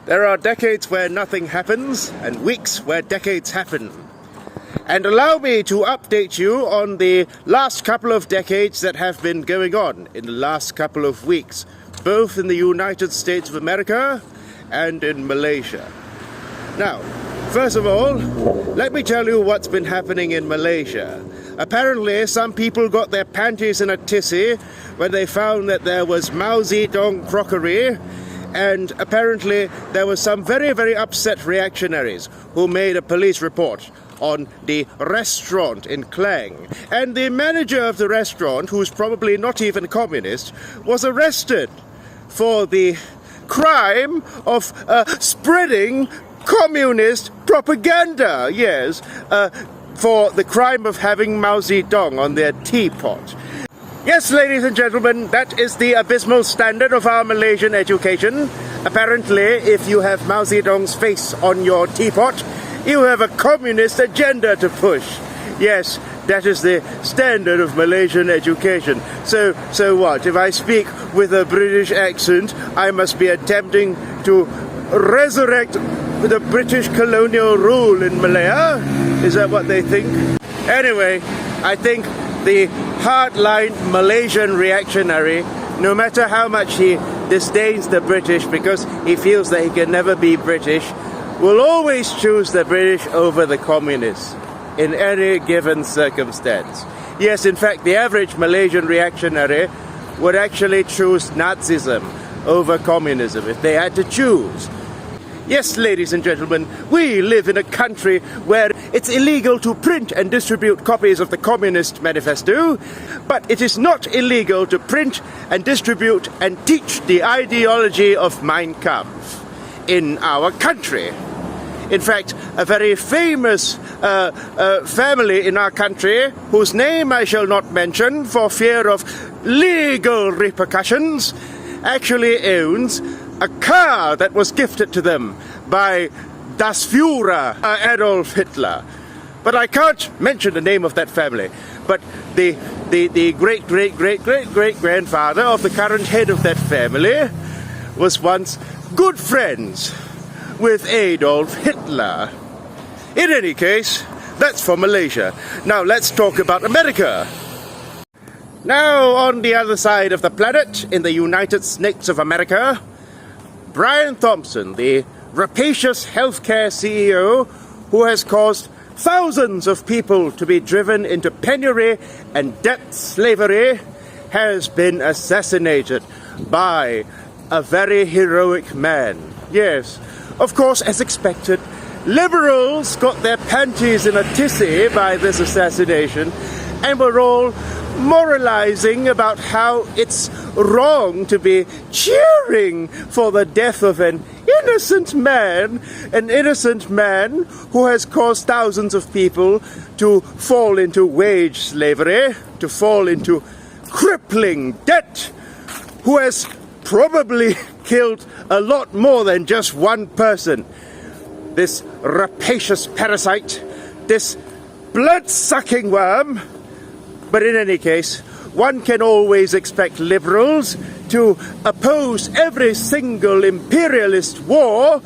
There are decades where nothing happens, and weeks where decades happen. And allow me to update you on the last couple of decades that have been going on in the last couple of weeks, both in the United States of America and in Malaysia. Now, first of all, let me tell you what's been happening in Malaysia. Apparently, some people got their panties in a tizzy when they found that there was Mao Zedong crockery, and apparently there were some very, very upset reactionaries who made a police report on the restaurant in Klang. And the manager of the restaurant, who's probably not even communist, was arrested for the crime of spreading communist propaganda. Yes, for the crime of having Mao Zedong on their teapot. Yes, ladies and gentlemen, that is the abysmal standard of our Malaysian education. Apparently, if you have Mao Zedong's face on your teapot, you have a communist agenda to push. Yes, that is the standard of Malaysian education. So what? If I speak with a British accent, I must be attempting to resurrect the British colonial rule in Malaya? Is that what they think? Anyway, I think the hardline Malaysian reactionary, no matter how much he disdains the British because he feels that he can never be British, will always choose the British over the communists in any given circumstance. Yes, in fact, the average Malaysian reactionary would actually choose Nazism over communism if they had to choose. Yes, ladies and gentlemen, we live in a country where it's illegal to print and distribute copies of the Communist Manifesto, but it is not illegal to print and distribute and teach the ideology of Mein Kampf in our country. In fact, a very famous family in our country, whose name I shall not mention for fear of legal repercussions, actually owns a car that was gifted to them by Das Führer Adolf Hitler. But I can't mention the name of that family. But the great-great-great-great-great-grandfather of the current head of that family was once good friends with Adolf Hitler. In any case, that's for Malaysia. Now let's talk about America. Now, on the other side of the planet, in the United States of America, Brian Thompson, the rapacious healthcare CEO who has caused thousands of people to be driven into penury and debt slavery, has been assassinated by a very heroic man. Yes, of course, as expected, liberals got their panties in a tizzy by this assassination and were all moralizing about how it's wrong to be cheering for the death of an innocent man who has caused thousands of people to fall into wage slavery, to fall into crippling debt, who has probably killed a lot more than just one person. This rapacious parasite, this blood-sucking worm. But in any case, one can always expect liberals to oppose every single imperialist war,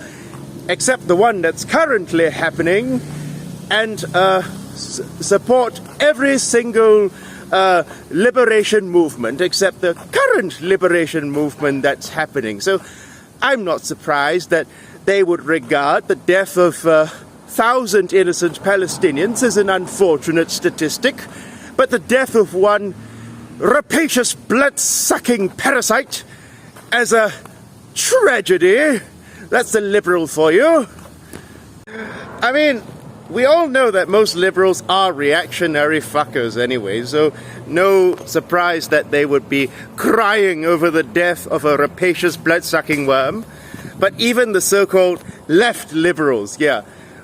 except the one that's currently happening, and support every single liberation movement, except the current liberation movement that's happening. So I'm not surprised that they would regard the death of 1,000 innocent Palestinians as an unfortunate statistic, but the death of one rapacious, blood-sucking parasite as a tragedy. That's a liberal for you. I mean, we all know that most liberals are reactionary fuckers anyway, so no surprise that they would be crying over the death of a rapacious, blood-sucking worm. But even the so-called left liberals,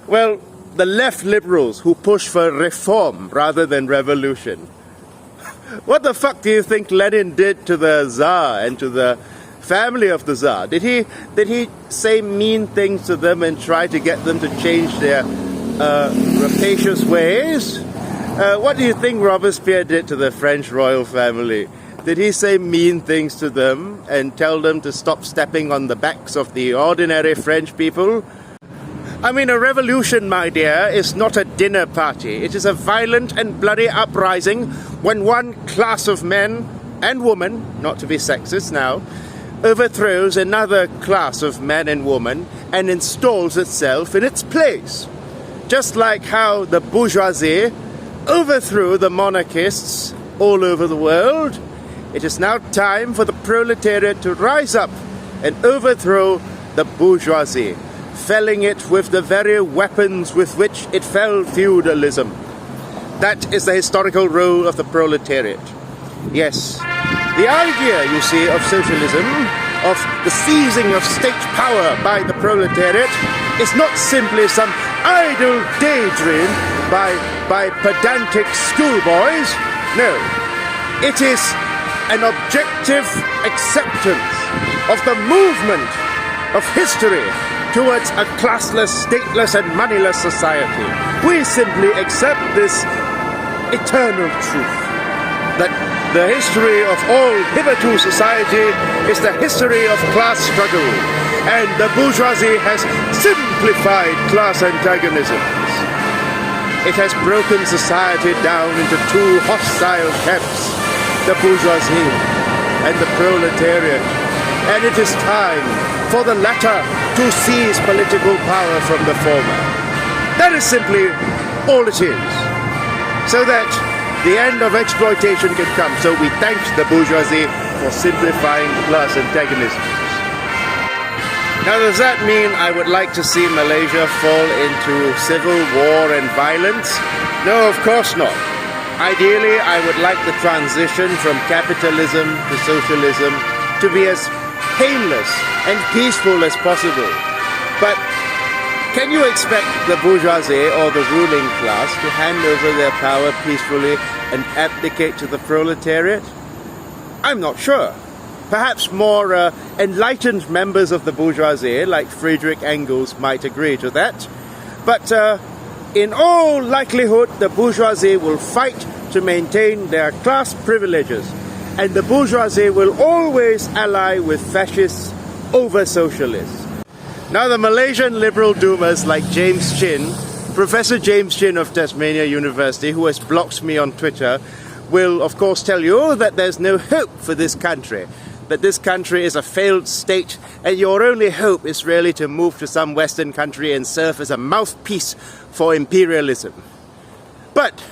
well, the left liberals who push for reform rather than revolution. What the fuck do you think Lenin did to the Tsar and to the family of the Tsar? Did he say mean things to them and try to get them to change their rapacious ways? What do you think Robespierre did to the French royal family? Did he say mean things to them and tell them to stop stepping on the backs of the ordinary French people? I mean, a revolution, my dear, is not a dinner party. It is a violent and bloody uprising when one class of men and women, not to be sexist now, overthrows another class of men and women and installs itself in its place. Just like how the bourgeoisie overthrew the monarchists all over the world, it is now time for the proletariat to rise up and overthrow the bourgeoisie, felling it with the very weapons with which it fell feudalism. That is the historical role of the proletariat. Yes, the idea, you see, of socialism, of the seizing of state power by the proletariat, is not simply some idle daydream by pedantic schoolboys. No, it is an objective acceptance of the movement of history towards a classless, stateless and moneyless society. We simply accept this eternal truth that the history of all hitherto society is the history of class struggle, and the bourgeoisie has simplified class antagonisms. It has broken society down into two hostile camps, the bourgeoisie and the proletariat, and it is time for the latter to seize political power from the former. That is simply all it is, so that the end of exploitation can come. So we thank the bourgeoisie for simplifying class antagonisms. Now, does that mean I would like to see Malaysia fall into civil war and violence? No, of course not. Ideally, I would like the transition from capitalism to socialism to be as painless and peaceful as possible. But can you expect the bourgeoisie or the ruling class to hand over their power peacefully and abdicate to the proletariat? I'm not sure. Perhaps more enlightened members of the bourgeoisie, like Friedrich Engels, might agree to that. But in all likelihood, the bourgeoisie will fight to maintain their class privileges, and the bourgeoisie will always ally with fascists over socialists. Now, the Malaysian liberal doomers like James Chin, Professor James Chin of Tasmania University, who has blocked me on Twitter, will of course tell you that there's no hope for this country, that this country is a failed state, and your only hope is really to move to some Western country and serve as a mouthpiece for imperialism. But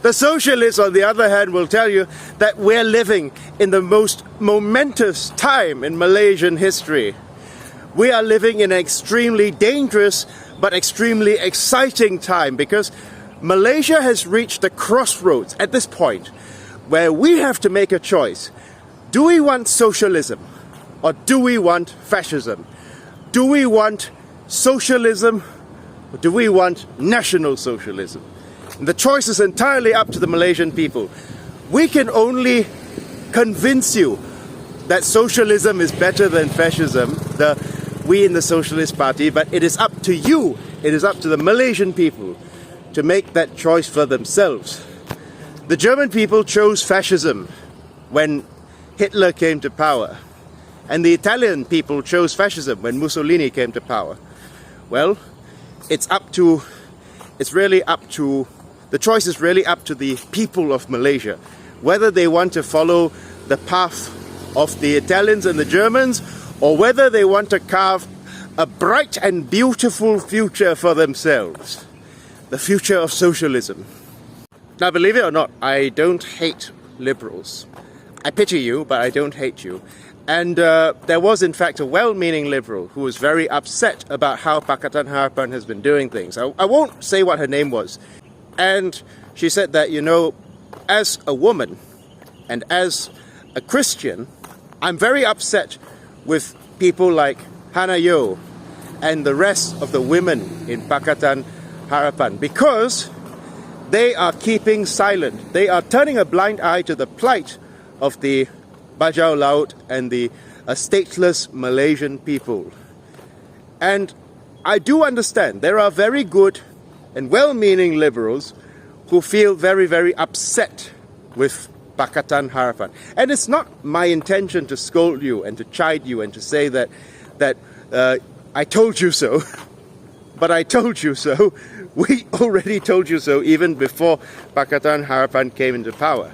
the socialists, on the other hand, will tell you that we're living in the most momentous time in Malaysian history. We are living in an extremely dangerous but extremely exciting time, because Malaysia has reached a crossroads at this point where we have to make a choice. Do we want socialism or do we want fascism? Do we want socialism or do we want national socialism? And the choice is entirely up to the Malaysian people. We can only convince you that socialism is better than fascism, we in the Socialist Party, but it is up to you, it is up to the Malaysian people to make that choice for themselves. The German people chose fascism when Hitler came to power, and the Italian people chose fascism when Mussolini came to power. Well, the choice is really up to the people of Malaysia, whether they want to follow the path of the Italians and the Germans, or whether they want to carve a bright and beautiful future for themselves. The future of socialism. Now, believe it or not, I don't hate liberals. I pity you, but I don't hate you. And there was, in fact, a well-meaning liberal who was very upset about how Pakatan Harapan has been doing things. I won't say what her name was. And she said that, you know, as a woman and as a Christian, I'm very upset with people like Hannah Yeoh and the rest of the women in Pakatan Harapan, because they are keeping silent. They are turning a blind eye to the plight of the Bajau Laut and the stateless Malaysian people. And I do understand there are very good and well-meaning liberals who feel very, very upset with Pakatan Harapan. And it's not my intention to scold you and to chide you and to say that I told you so, but I told you so. We already told you so even before Pakatan Harapan came into power.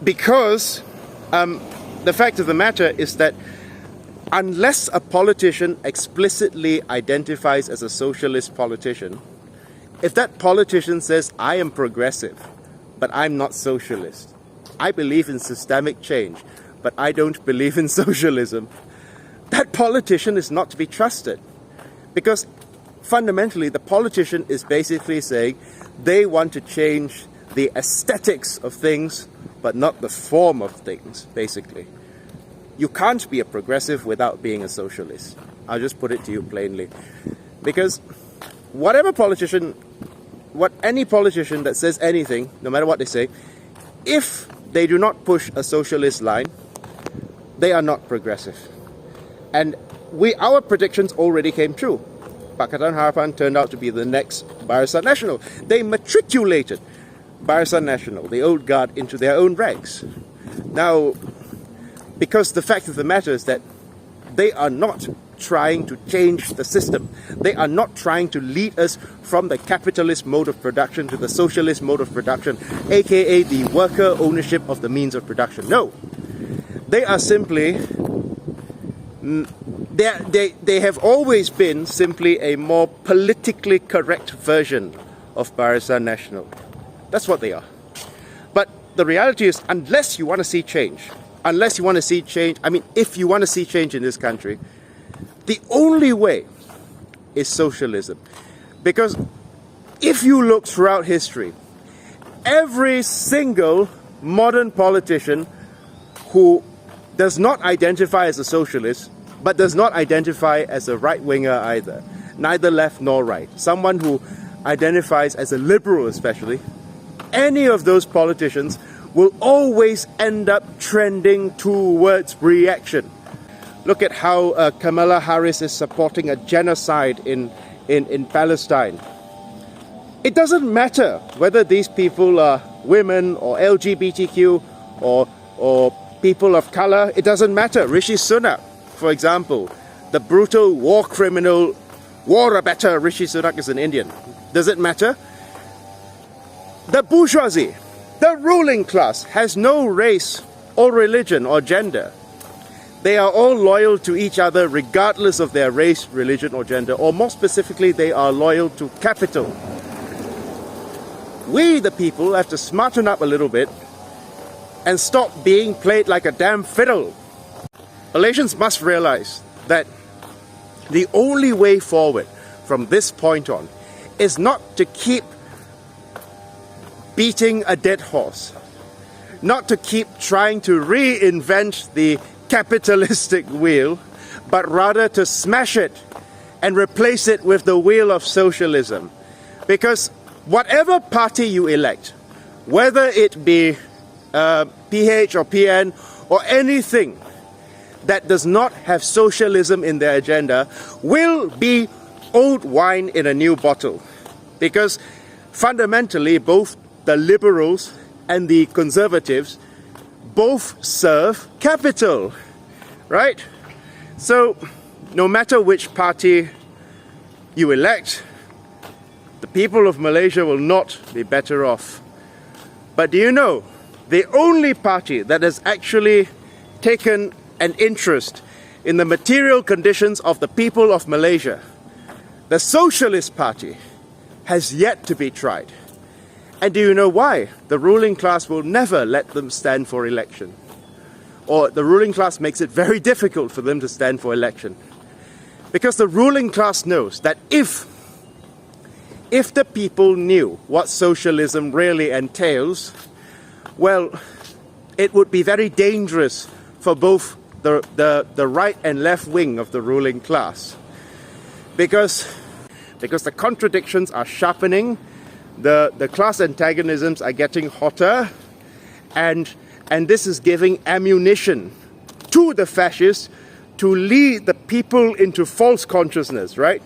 Because the fact of the matter is that unless a politician explicitly identifies as a socialist politician, if that politician says, I am progressive, but I'm not socialist, I believe in systemic change, but I don't believe in socialism, that politician is not to be trusted. Because fundamentally, the politician is basically saying they want to change the aesthetics of things, but not the form of things, basically. You can't be a progressive without being a socialist. I'll just put it to you plainly. Because any politician that says anything, no matter what they say, if they do not push a socialist line, they are not progressive. And our predictions already came true. Pakatan Harapan turned out to be the next Barisan Nasional. They matriculated Barisan Nasional, the old guard, into their own ranks. Now, because the fact of the matter is that they are not trying to change the system. They are not trying to lead us from the capitalist mode of production to the socialist mode of production, aka the worker ownership of the means of production. No. They are simply... They have always been simply a more politically correct version of Barisan Nasional. That's what they are. But the reality is, unless you want to see change, I mean, if you want to see change in this country, the only way is socialism. Because if you look throughout history, every single modern politician who does not identify as a socialist, but does not identify as a right-winger either, neither left nor right, someone who identifies as a liberal especially, any of those politicians will always end up trending towards reaction. Look at how Kamala Harris is supporting a genocide in Palestine. It doesn't matter whether these people are women or LGBTQ or people of color. It doesn't matter. Rishi Sunak, for example, the brutal war criminal, war abettor Rishi Sunak is an Indian. Does it matter? The bourgeoisie, the ruling class, has no race or religion or gender. They are all loyal to each other regardless of their race, religion or gender, or more specifically, they are loyal to capital. We, the people, have to smarten up a little bit and stop being played like a damn fiddle. Malaysians must realize that the only way forward from this point on is not to keep beating a dead horse, not to keep trying to reinvent the capitalistic wheel, but rather to smash it and replace it with the wheel of socialism. Because whatever party you elect, whether it be PH or PN or anything that does not have socialism in their agenda, will be old wine in a new bottle. Because fundamentally, both the liberals and the conservatives both serve capital, right? So no matter which party you elect, the people of Malaysia will not be better off. But do you know, the only party that has actually taken an interest in the material conditions of the people of Malaysia, the Socialist Party, has yet to be tried. And do you know why? The ruling class will never let them stand for election. Or the ruling class makes it very difficult for them to stand for election. Because the ruling class knows that if the people knew what socialism really entails, well, it would be very dangerous for both the right and left wing of the ruling class. Because the contradictions are sharpening, the class antagonisms are getting hotter, and this is giving ammunition to the fascists to lead the people into false consciousness, right?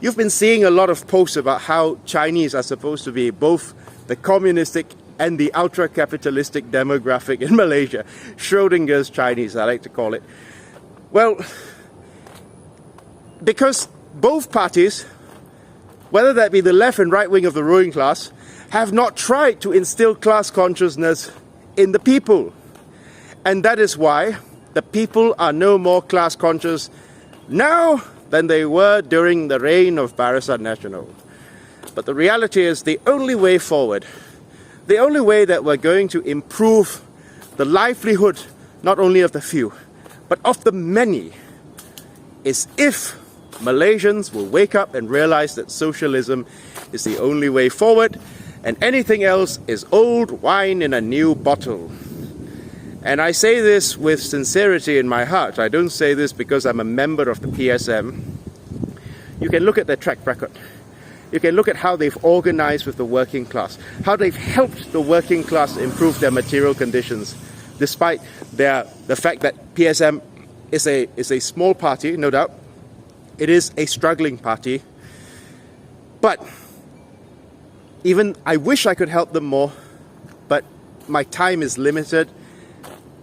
You've been seeing a lot of posts about how Chinese are supposed to be both the communistic and the ultra-capitalistic demographic in Malaysia. Schrodinger's Chinese, I like to call it. Well, because both parties, whether that be the left and right wing of the ruling class, have not tried to instill class consciousness in the people. And that is why the people are no more class conscious now than they were during the reign of Barisan Nasional. But the reality is the only way forward, the only way that we're going to improve the livelihood not only of the few, but of the many, is if Malaysians will wake up and realize that socialism is the only way forward and anything else is old wine in a new bottle. And I say this with sincerity in my heart. I don't say this because I'm a member of the PSM. You can look at their track record. You can look at how they've organized with the working class, how they've helped the working class improve their material conditions, despite the fact that PSM is a small party, no doubt. It is a struggling party. But even I wish I could help them more, but my time is limited.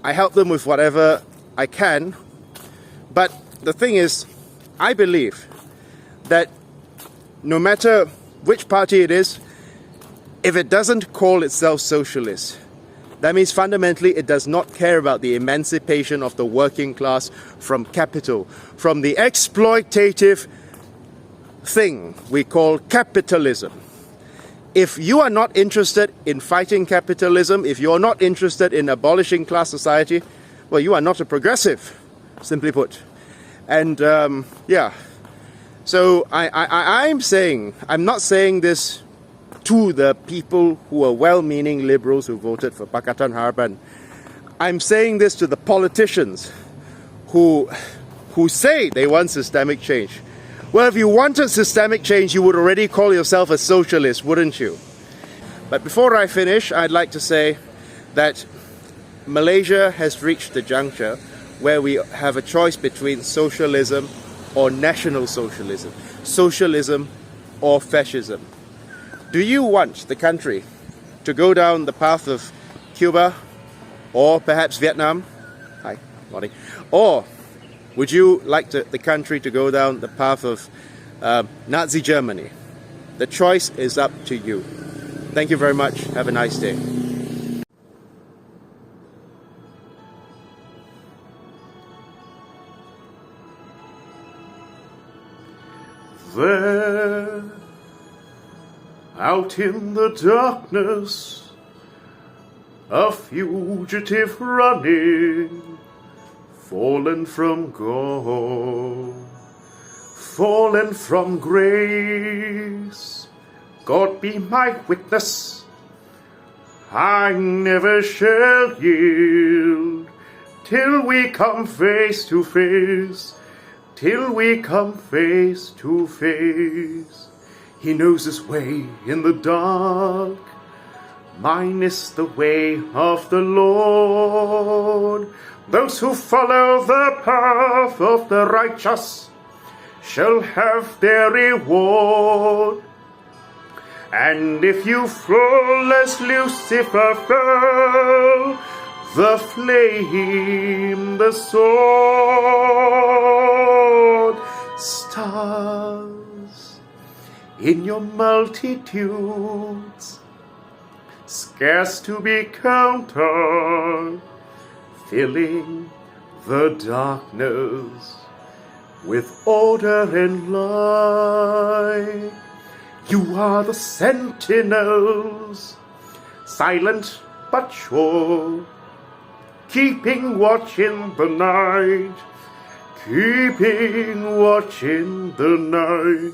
I help them with whatever I can. But the thing is, I believe that no matter which party it is, if it doesn't call itself socialist, that means fundamentally it does not care about the emancipation of the working class from capital, from the exploitative thing we call capitalism. If you are not interested in fighting capitalism, if you're not interested in abolishing class society, well, you are not a progressive, simply put. And yeah, so I'm not saying this to the people who are well-meaning liberals who voted for Pakatan Harapan. I'm saying this to the politicians who say they want systemic change. Well, if you wanted systemic change, you would already call yourself a socialist, wouldn't you? But before I finish, I'd like to say that Malaysia has reached the juncture where we have a choice between socialism or national socialism, socialism or fascism. Do you want the country to go down the path of Cuba or perhaps Vietnam? Hi, morning. Or would you like the country to go down the path of Nazi Germany? The choice is up to you. Thank you very much. Have a nice day. There, out in the darkness, a fugitive running, fallen from God, fallen from grace. God be my witness, I never shall yield till we come face to face, till we come face to face. He knows his way in the dark, mine is the way of the Lord. Those who follow the path of the righteous shall have their reward. And if you fall as Lucifer fell, the flame, the sword, stars in your multitudes, scarce to be counted, filling the darkness with order and light. You are the sentinels, silent but sure, keeping watch in the night, keeping watch in the night.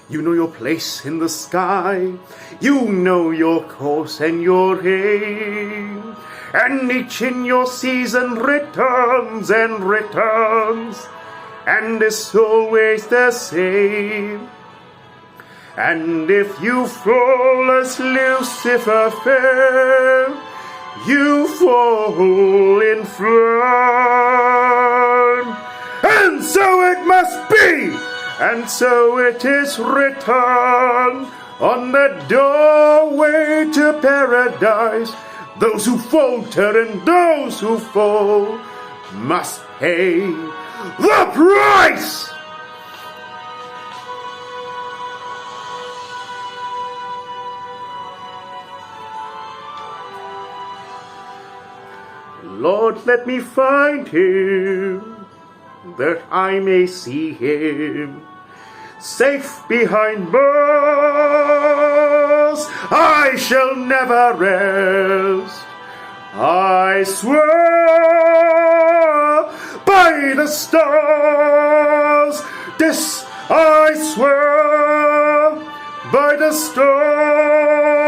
You know your place in the sky, you know your course and your aim, and each in your season returns and returns, and is always the same. And if you fall as Lucifer fell, you fall in flame. And so it must be, and so it is written on the doorway to paradise. Those who falter and those who fall must pay the price. Lord, let me find him, that I may see him. Safe behind bars, I shall never rest. I swear by the stars, this I swear by the stars.